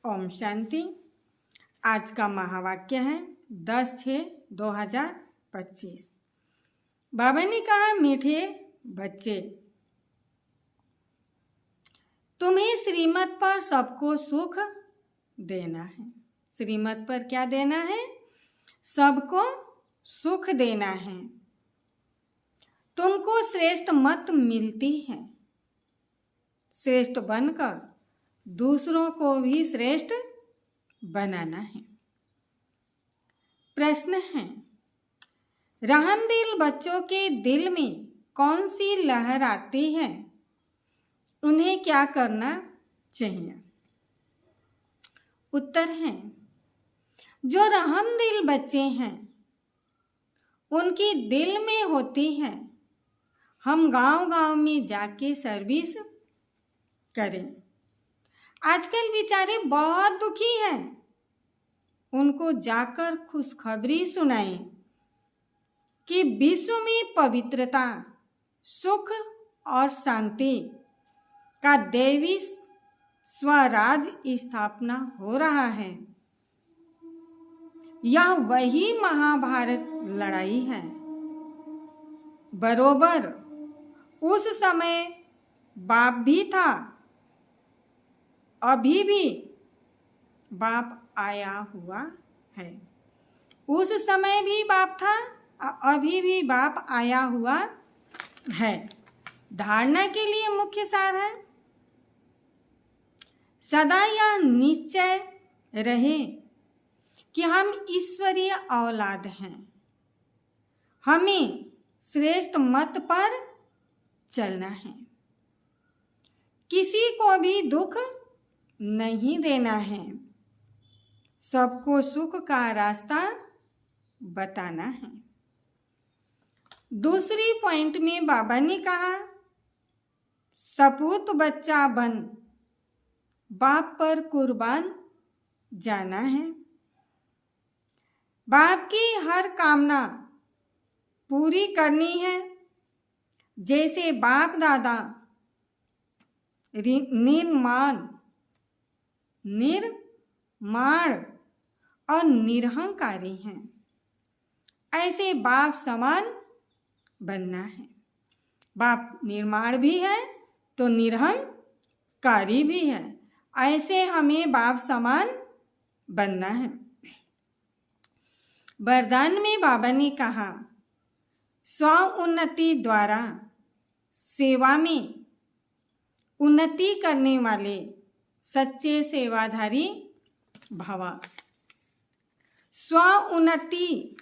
ओम शांति। आज का महावाक्य है 10/6/2025। बाबा ने कहा, मीठे बच्चे, तुम्हें श्रीमत पर सबको सुख देना है। श्रीमत पर क्या देना है? सबको सुख देना है। तुमको श्रेष्ठ मत मिलती है। श्रेष्ठ बनकर दूसरों को भी श्रेष्ठ बनाना है। प्रश्न है, रहमदिल बच्चों के दिल में कौन सी लहर आती है? उन्हें क्या करना चाहिए? उत्तर है, जो रहमदिल बच्चे हैं उनकी दिल में होती है हम गांव-गांव में जाके सर्विस करें। आजकल बेचारे बहुत दुखी हैं, उनको जाकर खुशखबरी सुनाएं कि विश्व में पवित्रता, सुख और शांति का दैवी स्वराज स्थापना हो रहा है। यह वही महाभारत लड़ाई है। बरोबर उस समय बाप भी था, अभी भी बाप आया हुआ है। उस समय भी बाप था, अभी भी बाप आया हुआ है। धारणा के लिए मुख्य सार है, सदा यह निश्चय रहे कि हम ईश्वरीय औलाद हैं। हमें श्रेष्ठ मत पर चलना है। किसी को भी दुख नहीं देना है। सबको सुख का रास्ता बताना है। दूसरी पॉइंट में बाबा ने कहा, सपूत बच्चा बन बाप पर कुर्बान जाना है। बाप की हर कामना पूरी करनी है। जैसे बाप दादा निर्माण और निरहंकारी हैं, ऐसे बाप समान बनना है। बाप निर्माण भी है तो निरहंकारी भी है। ऐसे हमें बाप समान बनना है। वरदान में बाबा ने कहा, स्व उन्नति द्वारा सेवा में उन्नति करने वाले सच्चे सेवाधारी भव। स्व उन्नति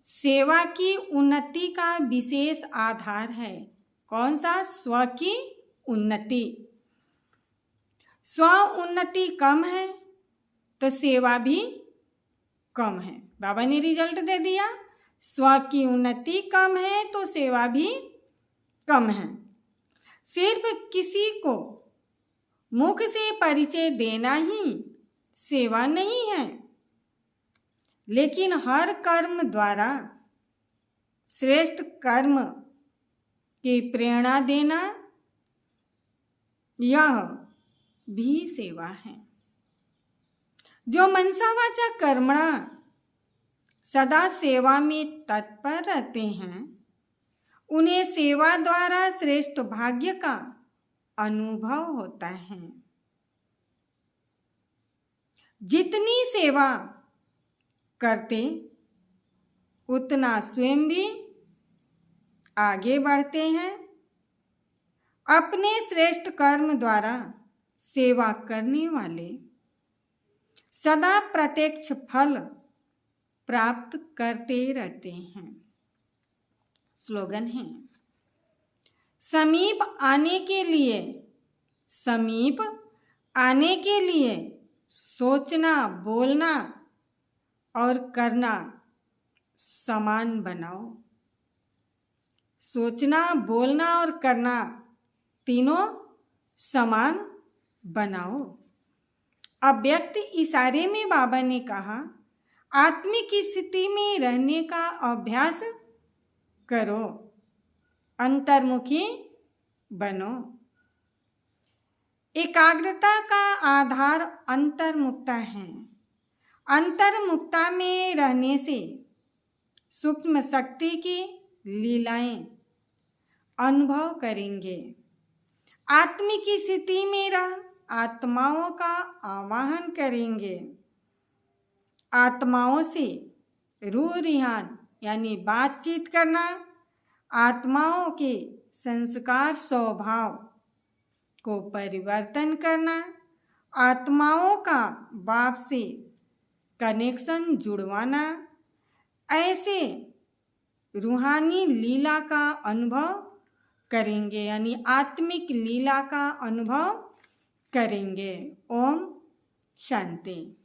सेवा की उन्नति का विशेष आधार है। कौन सा? स्व की उन्नति। स्व उन्नति कम है तो सेवा भी कम है। बाबा ने रिजल्ट दे दिया, स्व की उन्नति कम है तो सेवा भी कम है। सिर्फ किसी को मुख से परिचय देना ही सेवा नहीं है, लेकिन हर कर्म द्वारा श्रेष्ठ कर्म की प्रेरणा देना, यह भी सेवा है। जो मनसा वाचा कर्मणा सदा सेवा में तत्पर रहते हैं, उन्हें सेवा द्वारा श्रेष्ठ भाग्य का अनुभव होता है। जितनी सेवा करते उतना स्वयं भी आगे बढ़ते हैं। अपने श्रेष्ठ कर्म द्वारा सेवा करने वाले सदा प्रत्यक्ष फल प्राप्त करते रहते हैं। स्लोगन है, समीप आने के लिए सोचना, बोलना और करना समान बनाओ। सोचना, बोलना और करना तीनों समान बनाओ। अव्यक्त इशारे में बाबा ने कहा, आत्मिक स्थिति में रहने का अभ्यास करो, अंतर्मुखी बनो। एकाग्रता का आधार अंतर्मुखता है। अंतर्मुखता में रहने से सूक्ष्म शक्ति की लीलाएं अनुभव करेंगे। आत्मिक स्थिति में रह आत्माओं का आवाहन करेंगे। आत्माओं से रूह रिहान यानी बातचीत करना, आत्माओं के संस्कार स्वभाव को परिवर्तन करना, आत्माओं का बाप से कनेक्शन जुड़वाना, ऐसे रूहानी लीला का अनुभव करेंगे, यानी आत्मिक लीला का अनुभव करेंगे। ओम शांति।